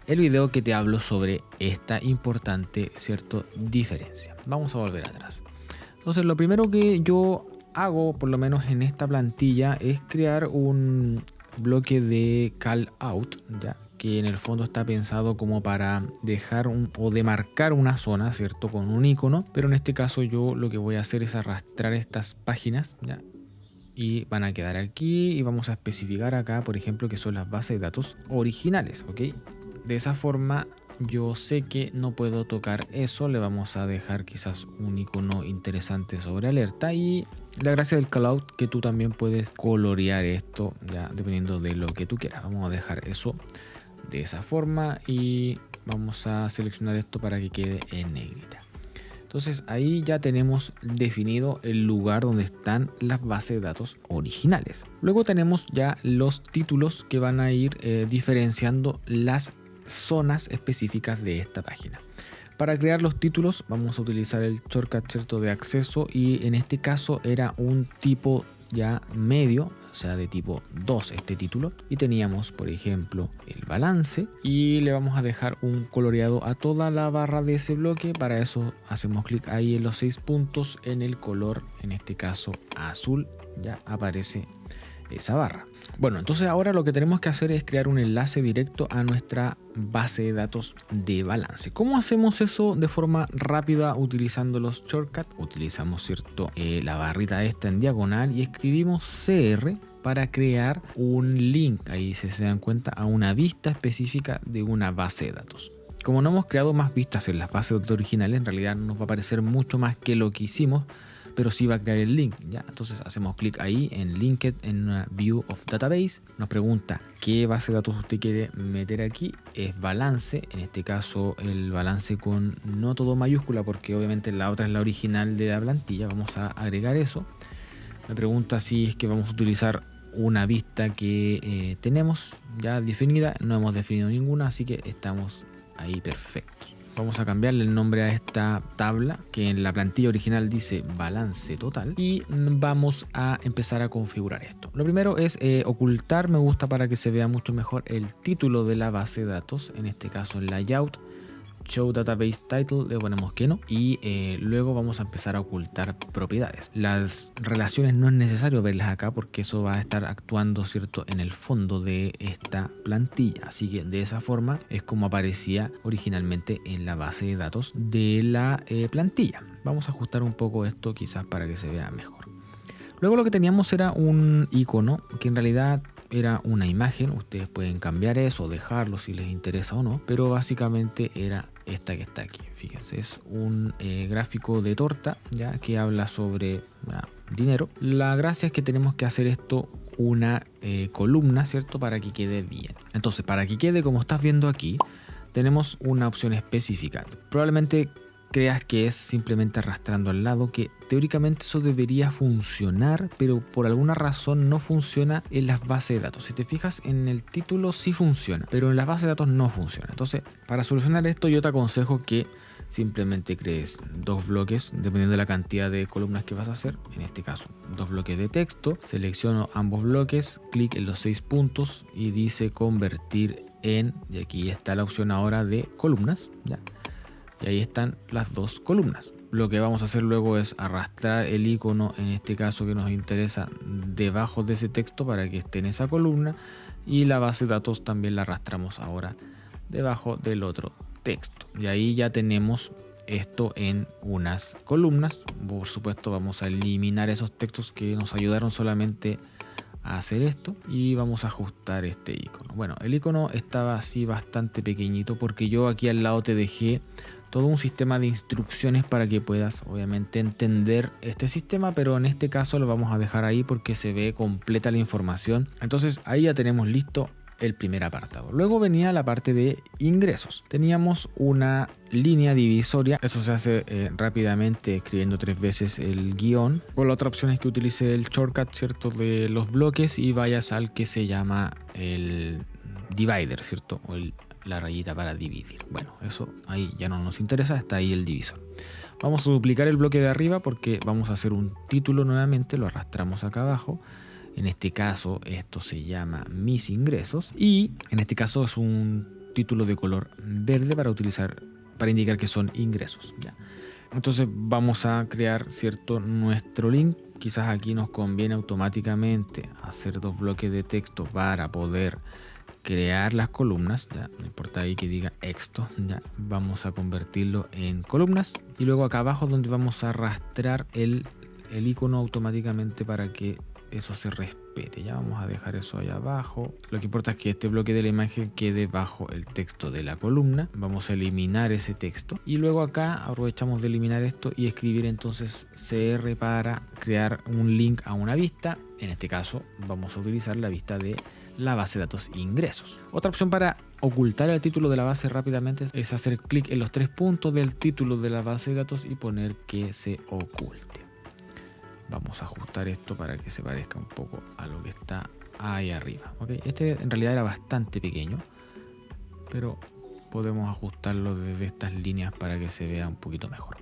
el video que te hablo sobre esta importante, ¿cierto?, diferencia. Vamos a volver atrás. Entonces, lo primero que yo hago, por lo menos en esta plantilla, es crear un bloque de call out, ¿ya?, que en el fondo está pensado como para dejar o demarcar una zona, ¿cierto?, con un icono, pero en este caso yo lo que voy a hacer es arrastrar estas páginas, ¿ya?, y van a quedar aquí y vamos a especificar acá, por ejemplo, que son las bases de datos originales, ¿ok? De esa forma yo sé que no puedo tocar eso, le vamos a dejar quizás un icono interesante sobre alerta, y la gracia del callout que tú también puedes colorear esto ya dependiendo de lo que tú quieras. Vamos a dejar eso de esa forma y vamos a seleccionar esto para que quede en negrita. Entonces ahí ya tenemos definido el lugar donde están las bases de datos originales. Luego tenemos ya los títulos que van a ir diferenciando las zonas específicas de esta página. Para crear los títulos vamos a utilizar el shortcut, ¿cierto?, de acceso, y en este caso era un tipo ya medio, o sea, de tipo 2 este título, y teníamos por ejemplo el balance, y le vamos a dejar un coloreado a toda la barra de ese bloque. Para eso hacemos clic ahí en los 6 puntos, en el color, en este caso azul, ya aparece esa barra. Bueno, entonces ahora lo que tenemos que hacer es crear un enlace directo a nuestra base de datos de balance. ¿Cómo hacemos eso de forma rápida utilizando los shortcuts? Utilizamos, ¿cierto?, la barrita esta en diagonal y escribimos CR para crear un link, ahí si se dan cuenta, a una vista específica de una base de datos. Como no hemos creado más vistas en las bases de datos originales, en realidad no nos va a aparecer mucho más que lo que hicimos, pero sí va a crear el link, ¿ya? Entonces hacemos clic ahí en Linked, en una View of Database. Nos pregunta qué base de datos usted quiere meter aquí. Es balance, en este caso el balance con no todo mayúscula, porque obviamente la otra es la original de la plantilla. Vamos a agregar eso. Me pregunta si es que vamos a utilizar una vista que tenemos ya definida. No hemos definido ninguna, así que estamos ahí perfectos. Vamos a cambiarle el nombre a esta tabla, que en la plantilla original dice balance total, y vamos a empezar a configurar esto. Lo primero es ocultar, me gusta para que se vea mucho mejor el título de la base de datos, en este caso el layout. Show Database Title, le ponemos que no, y luego vamos a empezar a ocultar propiedades. Las relaciones no es necesario verlas acá porque eso va a estar actuando, ¿cierto?, en el fondo de esta plantilla, así que de esa forma es como aparecía originalmente en la base de datos de la plantilla. Vamos a ajustar un poco esto quizás para que se vea mejor. Luego lo que teníamos era un icono que en realidad era una imagen. Ustedes pueden cambiar eso o dejarlo si les interesa o no, pero básicamente era esta que está aquí. Fíjense, es un gráfico de torta, ya, que habla sobre dinero. La gracia es que tenemos que hacer esto una columna, ¿cierto?, para que quede bien. Entonces, para que quede como estás viendo aquí, tenemos una opción específica. Probablemente creas que es simplemente arrastrando al lado, que teóricamente eso debería funcionar, pero por alguna razón no funciona en las bases de datos. Si te fijas en el título sí funciona, pero en las bases de datos no funciona. Entonces, para solucionar esto yo te aconsejo que simplemente crees dos bloques dependiendo de la cantidad de columnas que vas a hacer. En este caso, dos bloques de texto. Selecciono ambos bloques, clic en los 6 puntos y dice convertir en, y aquí está la opción ahora de columnas, ¿ya? Y ahí están las dos columnas. Lo que vamos a hacer luego es arrastrar el icono, en este caso que nos interesa, debajo de ese texto para que esté en esa columna, y la base de datos también la arrastramos ahora debajo del otro texto. Y ahí ya tenemos esto en unas columnas. Por supuesto vamos a eliminar esos textos que nos ayudaron solamente a hacer esto y vamos a ajustar este icono. Bueno, el icono estaba así bastante pequeñito porque yo aquí al lado te dejé todo un sistema de instrucciones para que puedas obviamente entender este sistema, pero en este caso lo vamos a dejar ahí porque se ve completa la información. Entonces ahí ya tenemos listo el primer apartado. Luego venía la parte de ingresos. Teníamos una línea divisoria. Eso se hace rápidamente escribiendo 3 veces el guión. O la otra opción es que utilice el shortcut, ¿cierto?, de los bloques y vayas al que se llama el divider, ¿cierto? O la rayita para dividir. Bueno, eso ahí ya no nos interesa, está ahí el divisor. Vamos a duplicar el bloque de arriba porque vamos a hacer un título nuevamente, lo arrastramos acá abajo. En este caso esto se llama mis ingresos y en este caso es un título de color verde para indicar que son ingresos, ¿ya? Entonces vamos a crear, ¿cierto?, nuestro link. Quizás aquí nos conviene automáticamente hacer 2 bloques de texto para poder crear las columnas, ya no importa ahí que diga esto, ya vamos a convertirlo en columnas y luego acá abajo donde vamos a arrastrar el icono automáticamente para que eso se respete. Ya vamos a dejar eso ahí abajo. Lo que importa es que este bloque de la imagen quede bajo el texto de la columna. Vamos a eliminar ese texto y luego acá aprovechamos de eliminar esto y escribir entonces CR para crear un link a una vista. En este caso vamos a utilizar la vista de la base de datos ingresos. Otra opción para ocultar el título de la base rápidamente es hacer clic en los 3 puntos del título de la base de datos y poner que se oculte. Vamos a ajustar esto para que se parezca un poco a lo que está ahí arriba. ¿Okay? Este en realidad era bastante pequeño, pero podemos ajustarlo desde estas líneas para que se vea un poquito mejor.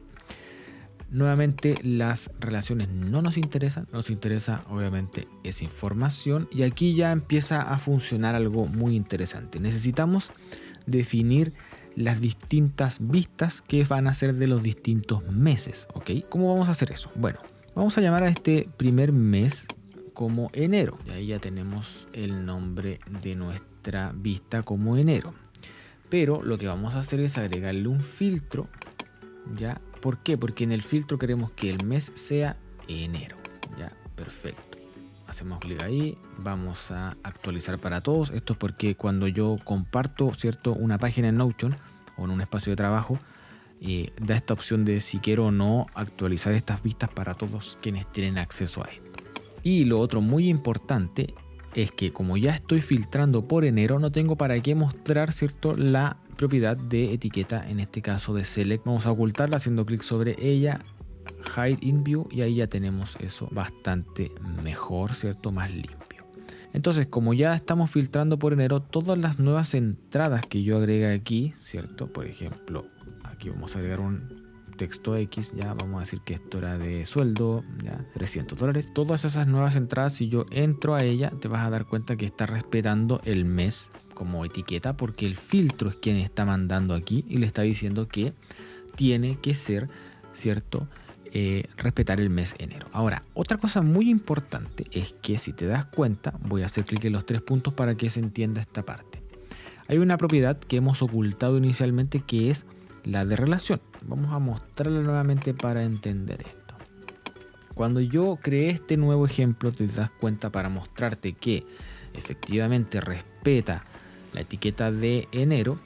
Nuevamente las relaciones no nos interesan, nos interesa obviamente esa información y aquí ya empieza a funcionar algo muy interesante. Necesitamos definir las distintas vistas que van a ser de los distintos meses, ¿ok? ¿Cómo vamos a hacer eso? Bueno, vamos a llamar a este primer mes como enero y ahí ya tenemos el nombre de nuestra vista como enero. Pero lo que vamos a hacer es agregarle un filtro, ¿ya? ¿Por qué? Porque en el filtro queremos que el mes sea enero. Ya, perfecto. Hacemos clic ahí, vamos a actualizar para todos. Esto es porque cuando yo comparto, ¿cierto?, una página en Notion o en un espacio de trabajo, da esta opción de si quiero o no actualizar estas vistas para todos quienes tienen acceso a esto. Y lo otro muy importante es que como ya estoy filtrando por enero, no tengo para qué mostrar, ¿cierto?, la propiedad de etiqueta, en este caso de select. Vamos a ocultarla haciendo clic sobre ella, hide in view, y ahí ya tenemos eso bastante mejor, ¿cierto?, más limpio. Entonces, como ya estamos filtrando por enero, todas las nuevas entradas que yo agregue aquí, ¿cierto? Por ejemplo, aquí vamos a agregar un texto X, ya vamos a decir que esto era de sueldo, ya $300. Todas esas nuevas entradas, si yo entro a ella, te vas a dar cuenta que está respetando el mes como etiqueta, porque el filtro es quien está mandando aquí y le está diciendo que tiene que ser, ¿cierto?, respetar el mes enero. Ahora, otra cosa muy importante es que si te das cuenta, voy a hacer clic en los 3 puntos para que se entienda esta parte. Hay una propiedad que hemos ocultado inicialmente que es la de relación. Vamos a mostrarla nuevamente para entender esto. Cuando yo creé este nuevo ejemplo, te das cuenta para mostrarte que efectivamente respeta la etiqueta de enero,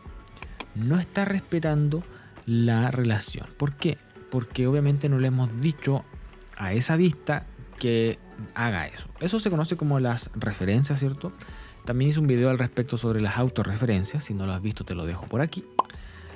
no está respetando la relación. ¿Por qué? Porque obviamente no le hemos dicho a esa vista que haga eso. Eso se conoce como las referencias, ¿cierto? También hice un video al respecto sobre las autorreferencias. Si no lo has visto, te lo dejo por aquí,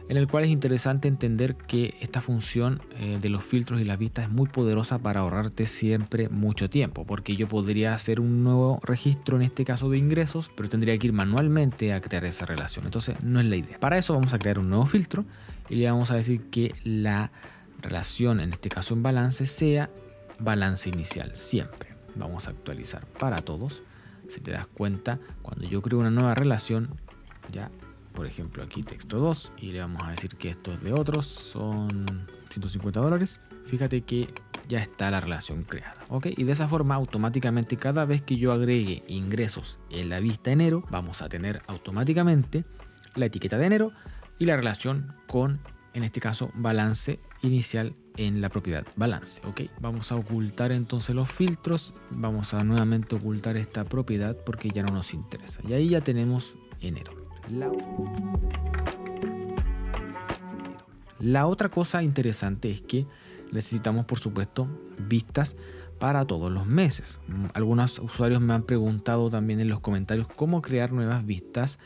en el cual es interesante entender que esta función de los filtros y las vistas es muy poderosa para ahorrarte siempre mucho tiempo, porque yo podría hacer un nuevo registro, en este caso de ingresos, pero tendría que ir manualmente a crear esa relación. Entonces no es la idea. Para eso vamos a crear un nuevo filtro y le vamos a decir que la relación, en este caso en balance, sea balance inicial siempre. Vamos a actualizar para todos. Si te das cuenta, cuando yo creo una nueva relación, ya, por ejemplo, aquí texto 2 y le vamos a decir que esto es de otros, son $150. Fíjate que ya está la relación creada, ¿ok? Y de esa forma automáticamente cada vez que yo agregue ingresos en la vista enero, vamos a tener automáticamente la etiqueta de enero y la relación con, en este caso, balance inicial en la propiedad balance, ¿ok? Vamos a ocultar entonces los filtros, vamos a nuevamente ocultar esta propiedad porque ya no nos interesa. Y ahí ya tenemos enero. La otra cosa interesante es que necesitamos, por supuesto, vistas para todos los meses. Algunos usuarios me han preguntado también en los comentarios cómo crear nuevas vistas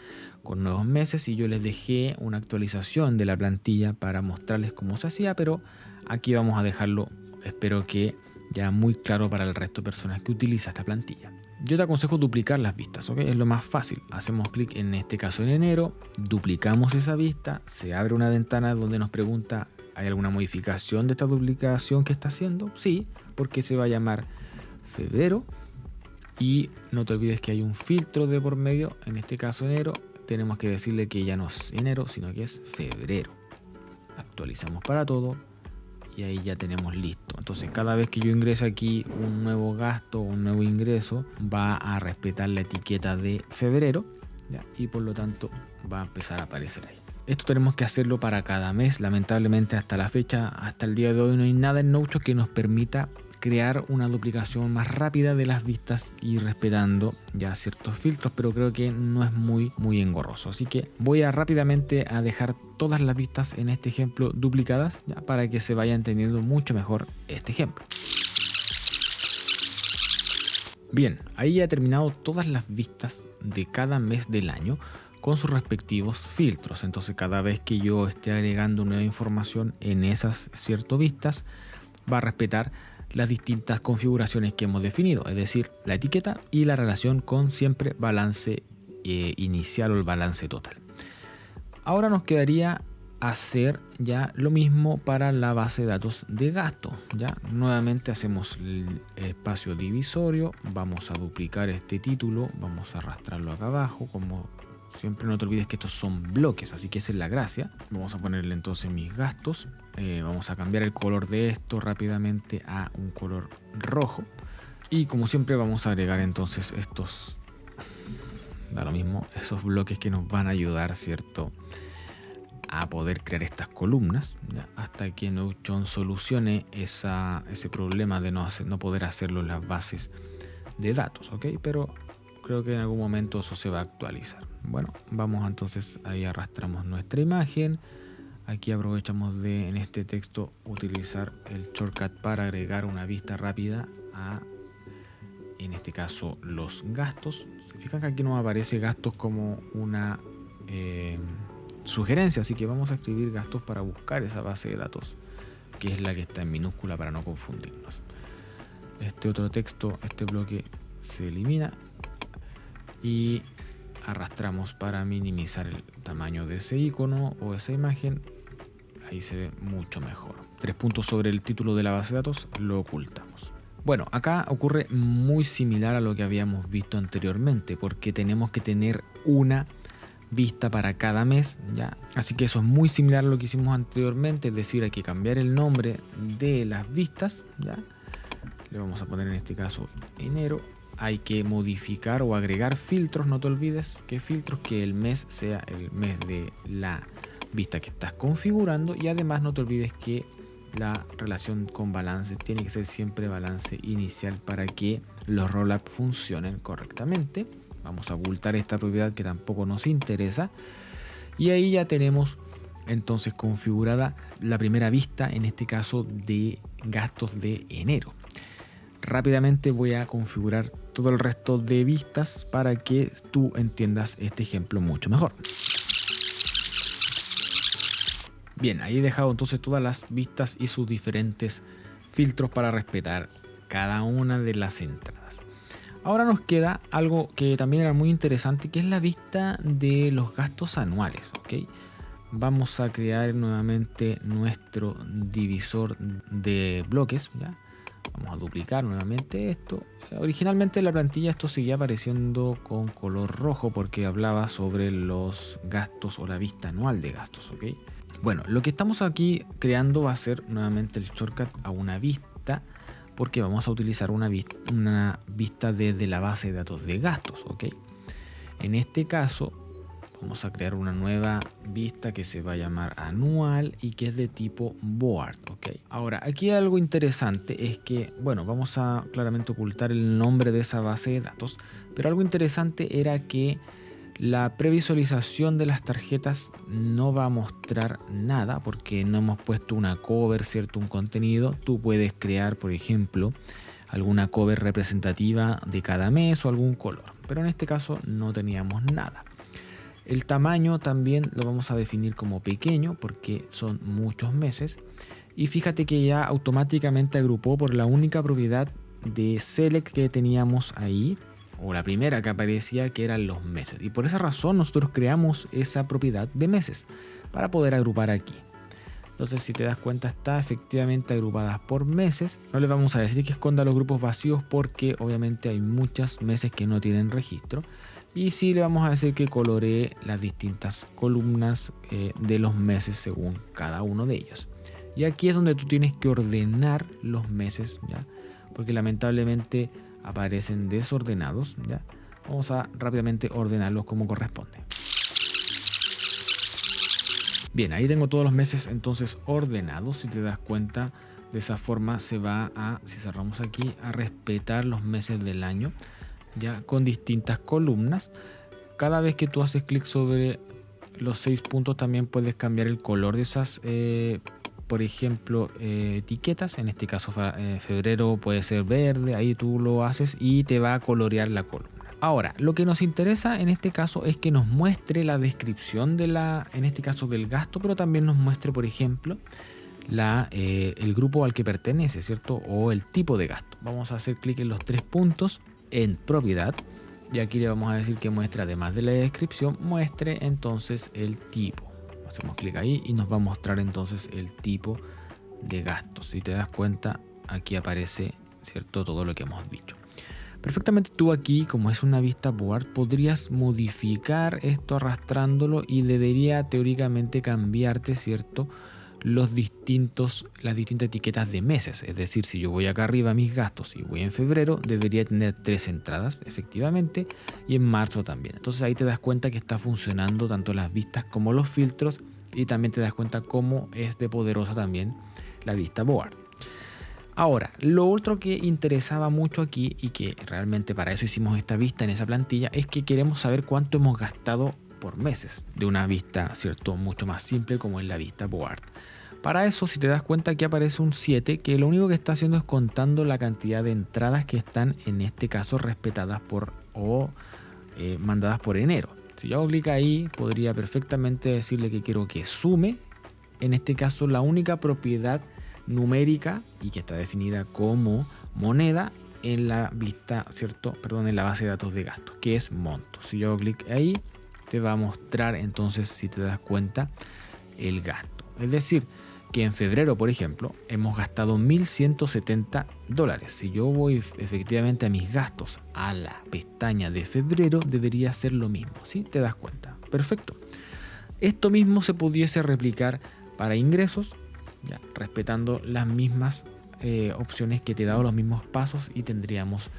con nuevos meses y yo les dejé una actualización de la plantilla para mostrarles cómo se hacía, pero aquí vamos a dejarlo, espero que ya muy claro para el resto de personas que utilizan esta plantilla. Yo te aconsejo duplicar las vistas, ¿ok? Es lo más fácil. Hacemos clic en este caso en enero, duplicamos esa vista, se abre una ventana donde nos pregunta ¿hay alguna modificación de esta duplicación que está haciendo? Sí, porque se va a llamar febrero y no te olvides que hay un filtro de por medio, en este caso enero, tenemos que decirle que ya no es enero, sino que es febrero. Actualizamos para todo y ahí ya tenemos listo. Entonces cada vez que yo ingrese aquí un nuevo gasto o un nuevo ingreso, va a respetar la etiqueta de febrero, ¿ya? Y por lo tanto va a empezar a aparecer ahí. Esto tenemos que hacerlo para cada mes. Lamentablemente hasta la fecha, hasta el día de hoy, no hay nada en Notion que nos permita crear una duplicación más rápida de las vistas y respetando ya ciertos filtros, pero creo que no es muy engorroso. Así que voy a rápidamente a dejar todas las vistas en este ejemplo duplicadas, ya, para que se vaya entendiendo mucho mejor este ejemplo. Bien, ahí ya he terminado todas las vistas de cada mes del año con sus respectivos filtros. Entonces cada vez que yo esté agregando nueva información en esas ciertas vistas, va a respetar las distintas configuraciones que hemos definido, es decir, la etiqueta y la relación con siempre balance inicial o el balance total. Ahora nos quedaría hacer ya lo mismo para la base de datos de gasto. Ya nuevamente hacemos el espacio divisorio, vamos a duplicar este título, vamos a arrastrarlo acá abajo. Como siempre, no te olvides que estos son bloques, así que esa es la gracia. Vamos a ponerle entonces mis gastos. Vamos a cambiar el color de esto rápidamente a un color rojo. Y como siempre vamos a agregar entonces estos, da lo mismo, esos bloques que nos van a ayudar, ¿cierto?, a poder crear estas columnas, ¿ya?, hasta que Notion solucione ese problema de no poder hacerlo en las bases de datos, ¿ok? Pero creo que en algún momento eso se va a actualizar. Bueno, vamos entonces, ahí arrastramos nuestra imagen. Aquí aprovechamos de, en este texto, utilizar el shortcut para agregar una vista rápida a, en este caso, los gastos. Se fijan que aquí nos aparece gastos como una sugerencia, así que vamos a escribir gastos para buscar esa base de datos, que es la que está en minúscula para no confundirnos. Este otro texto, este bloque se elimina y arrastramos para minimizar el tamaño de ese icono o esa imagen. Ahí se ve mucho mejor. 3 puntos sobre el título de la base de datos, lo ocultamos. Bueno, acá ocurre muy similar a lo que habíamos visto anteriormente, porque tenemos que tener una vista para cada mes, ¿ya? Así que eso es muy similar a lo que hicimos anteriormente, es decir, hay que cambiar el nombre de las vistas, ¿ya? Le vamos a poner en este caso enero. Hay que modificar o agregar filtros, no te olvides que filtros, que el mes sea el mes de la vista que estás configurando, y además no te olvides que la relación con balance tiene que ser siempre balance inicial para que los rollups funcionen correctamente. Vamos a ocultar esta propiedad que tampoco nos interesa, y ahí ya tenemos entonces configurada la primera vista, en este caso de gastos de enero. Rápidamente voy a configurar todo el resto de vistas para que tú entiendas este ejemplo mucho mejor. Bien, ahí he dejado entonces todas las vistas y sus diferentes filtros para respetar cada una de las entradas. Ahora nos queda algo que también era muy interesante, que es la vista de los gastos anuales, ¿ok? Vamos a crear nuevamente nuestro divisor de bloques, ¿ya? Vamos a duplicar nuevamente esto. Originalmente en la plantilla esto seguía apareciendo con color rojo porque hablaba sobre los gastos o la vista anual de gastos, ¿ok? Bueno, lo que estamos aquí creando va a ser nuevamente el shortcut a una vista, porque vamos a utilizar una vista desde la base de datos de gastos, ¿ok? En este caso vamos a crear una nueva vista que se va a llamar anual y que es de tipo board, ¿ok? Ahora, aquí algo interesante es que, bueno, vamos a claramente ocultar el nombre de esa base de datos, pero algo interesante era que la previsualización de las tarjetas no va a mostrar nada porque no hemos puesto una cover, ¿cierto? Un contenido. Tú puedes crear, por ejemplo, alguna cover representativa de cada mes o algún color, pero en este caso no teníamos nada. El tamaño también lo vamos a definir como pequeño porque son muchos meses, y fíjate que ya automáticamente agrupó por la única propiedad de select que teníamos ahí, o la primera que aparecía, que eran los meses, y por esa razón nosotros creamos esa propiedad de meses para poder agrupar aquí. Entonces, si te das cuenta, está efectivamente agrupadas por meses. No le vamos a decir que esconda los grupos vacíos porque obviamente hay muchos meses que no tienen registro, y sí le vamos a decir que coloree las distintas columnas de los meses según cada uno de ellos. Y aquí es donde tú tienes que ordenar los meses, ¿ya? Porque lamentablemente aparecen desordenados, ¿ya? Vamos a rápidamente ordenarlos como corresponde. Bien, ahí tengo todos los meses entonces ordenados. Si te das cuenta, De esa forma se va a, si cerramos aquí, a respetar los meses del año, ya con distintas columnas. Cada vez que tú haces clic sobre los 6 puntos también puedes cambiar el color de esas, por ejemplo, etiquetas. En este caso febrero puede ser verde, ahí tú lo haces y te va a colorear la columna. Ahora, lo que nos interesa en este caso es que nos muestre la descripción de en este caso del gasto, pero también nos muestre, por ejemplo, el grupo al que pertenece, ¿cierto? O el tipo de gasto. Vamos a hacer clic en los 3 puntos en propiedad y aquí le vamos a decir que muestre, además de la descripción, muestre entonces el tipo. Hacemos clic ahí y nos va a mostrar entonces el tipo de gastos. Si te das cuenta, aquí aparece, ¿cierto?, todo lo que hemos dicho. Perfectamente tú aquí, como es una vista board, podrías modificar esto arrastrándolo y debería teóricamente cambiarte, ¿cierto?, las distintas etiquetas de meses. Es decir, si yo voy acá arriba a mis gastos y voy en febrero, debería tener 3 entradas efectivamente, y en marzo también. Entonces ahí te das cuenta que está funcionando tanto las vistas como los filtros, y también te das cuenta cómo es de poderosa también la vista board. Ahora, lo otro que interesaba mucho aquí, y que realmente para eso hicimos esta vista en esa plantilla, es que queremos saber cuánto hemos gastado por meses de una vista, ¿cierto?, mucho más simple como es la vista board. Para eso, si te das cuenta, aquí aparece un 7, que lo único que está haciendo es contando la cantidad de entradas que están en este caso respetadas mandadas por enero. Si yo hago clic ahí, podría perfectamente decirle que quiero que sume, en este caso, la única propiedad numérica y que está definida como moneda en la vista, ¿cierto?, en la base de datos de gastos, que es monto. Si yo hago clic ahí, te va a mostrar entonces, si te das cuenta, el gasto. Es decir, que en febrero, por ejemplo, hemos gastado $1,170. Si yo voy efectivamente a mis gastos a la pestaña de febrero, debería ser lo mismo. ¿Sí? ¿Te das cuenta? Perfecto. Esto mismo se pudiese replicar para ingresos, ya, respetando las mismas opciones que te he dado, los mismos pasos, y tendríamos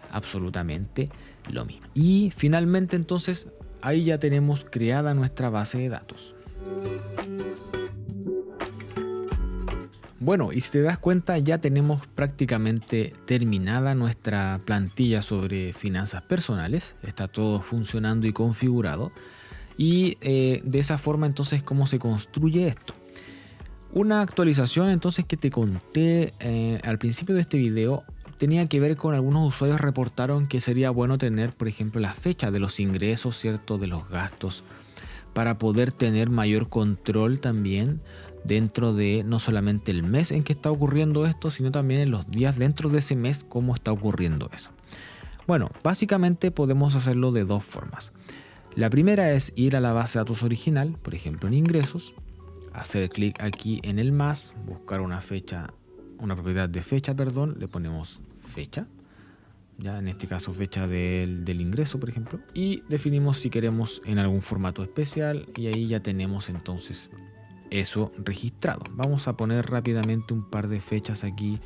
absolutamente lo mismo. Y finalmente, entonces, ahí ya tenemos creada nuestra base de datos. Bueno, y si te das cuenta, ya tenemos prácticamente terminada nuestra plantilla sobre finanzas personales. Está todo funcionando y configurado. Y de esa forma, entonces, ¿cómo se construye esto? Una actualización, entonces, que te conté al principio de este video tenía que ver con algunos usuarios reportaron que sería bueno tener, por ejemplo, la fecha de los ingresos, ¿cierto?, de los gastos, para poder tener mayor control también dentro de no solamente el mes en que está ocurriendo esto, sino también en los días dentro de ese mes cómo está ocurriendo eso. Bueno, básicamente podemos hacerlo de dos formas. La primera es ir a la base de datos original, por ejemplo en ingresos, hacer clic aquí en el más, buscar una propiedad de fecha, le ponemos fecha, ya en este caso fecha del ingreso, por ejemplo, y definimos si queremos en algún formato especial, y ahí ya tenemos entonces eso registrado. Vamos a poner rápidamente un par de fechas aquí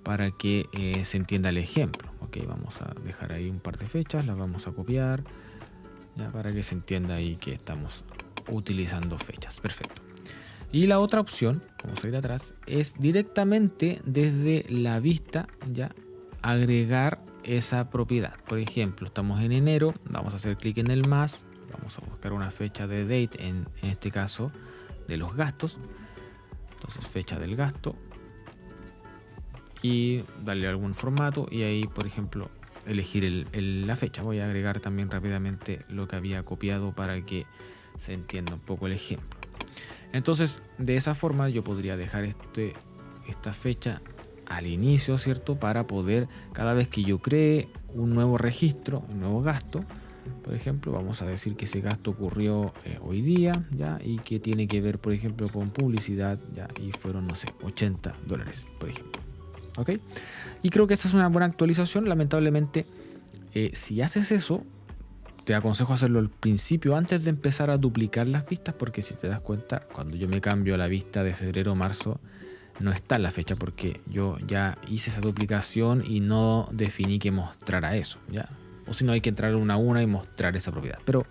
para que se entienda el ejemplo. Ok, vamos a dejar ahí un par de fechas, las vamos a copiar ya para que se entienda ahí que estamos utilizando fechas. Perfecto. Y la otra opción, vamos a ir atrás, es directamente desde la vista ya agregar esa propiedad. Por ejemplo, estamos en enero, vamos a hacer clic en el más, vamos a buscar una fecha de date en este caso de los gastos, entonces fecha del gasto, y darle algún formato, y ahí por ejemplo elegir la fecha. Voy a agregar también rápidamente lo que había copiado para que se entienda un poco el ejemplo. Entonces de esa forma yo podría dejar esta fecha al inicio, ¿cierto?, para poder, cada vez que yo cree un nuevo registro, un nuevo gasto, por ejemplo, vamos a decir que ese gasto ocurrió hoy día, ya, y que tiene que ver, por ejemplo, con publicidad, ya, y fueron, no sé, $80, por ejemplo. ¿Ok? Y creo que esa es una buena actualización. Lamentablemente, si haces eso, te aconsejo hacerlo al principio, antes de empezar a duplicar las vistas, porque si te das cuenta, cuando yo me cambio a la vista de febrero o marzo, no está la fecha porque yo ya hice esa duplicación y no definí que mostrara eso, ¿ya? O si no, hay que entrar una a una y mostrar esa propiedad. Pero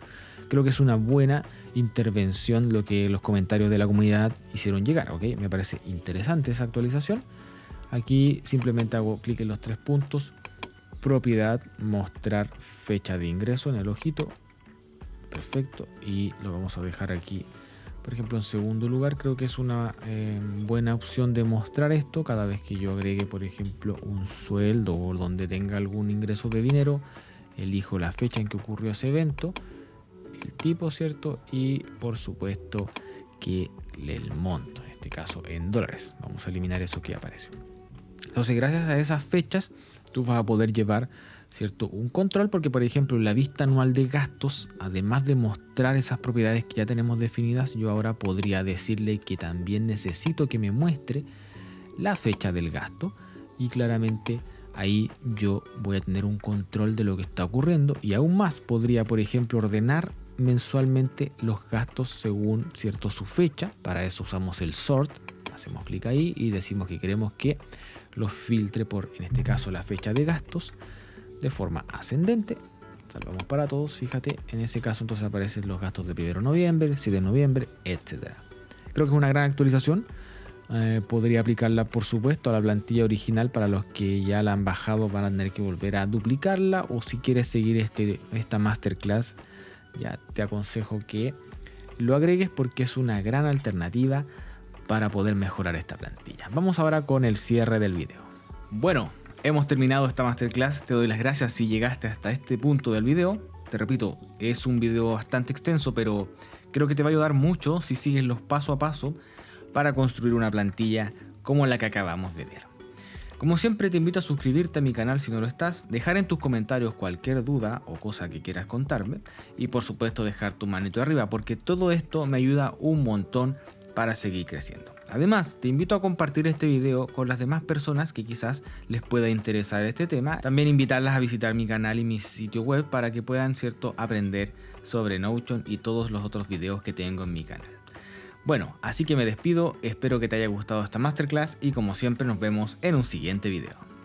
creo que es una buena intervención lo que los comentarios de la comunidad hicieron llegar, ¿ok? Me parece interesante esa actualización. Aquí simplemente hago clic en los 3 puntos, propiedad, mostrar fecha de ingreso en el ojito. Perfecto, y lo vamos a dejar aquí, por ejemplo, en segundo lugar. Creo que es una buena opción de mostrar esto cada vez que yo agregue, por ejemplo, un sueldo o donde tenga algún ingreso de dinero. Elijo la fecha en que ocurrió ese evento, el tipo, ¿cierto? Y por supuesto que el monto, en este caso en dólares. Vamos a eliminar eso que aparece. Entonces, gracias a esas fechas, tú vas a poder llevar, ¿cierto?, un control, porque por ejemplo en la vista anual de gastos, además de mostrar esas propiedades que ya tenemos definidas, yo ahora podría decirle que también necesito que me muestre la fecha del gasto, y claramente ahí yo voy a tener un control de lo que está ocurriendo. Y aún más, podría por ejemplo ordenar mensualmente los gastos según, ¿cierto?, su fecha. Para eso usamos el sort, hacemos clic ahí y decimos que queremos que los filtre por, en este caso, la fecha de gastos de forma ascendente. Salvamos para todos, fíjate, en ese caso entonces aparecen los gastos de 1 de noviembre, 7 de noviembre, etc. Creo que es una gran actualización. Podría aplicarla, por supuesto, a la plantilla original. Para los que ya la han bajado van a tener que volver a duplicarla, o si quieres seguir esta masterclass, ya te aconsejo que lo agregues porque es una gran alternativa para poder mejorar esta plantilla. Vamos ahora con el cierre del video. Bueno, hemos terminado esta masterclass. Te doy las gracias si llegaste hasta este punto del video. Te repito, es un video bastante extenso, pero creo que te va a ayudar mucho si sigues los paso a paso para construir una plantilla como la que acabamos de ver. Como siempre, te invito a suscribirte a mi canal si no lo estás, dejar en tus comentarios cualquier duda o cosa que quieras contarme, y por supuesto dejar tu manito arriba, porque todo esto me ayuda un montón para seguir creciendo. Además, te invito a compartir este video con las demás personas que quizás les pueda interesar este tema. También invitarlas a visitar mi canal y mi sitio web para que puedan, ¿cierto?, aprender sobre Notion y todos los otros videos que tengo en mi canal. Bueno, así que me despido, espero que te haya gustado esta masterclass y como siempre nos vemos en un siguiente video.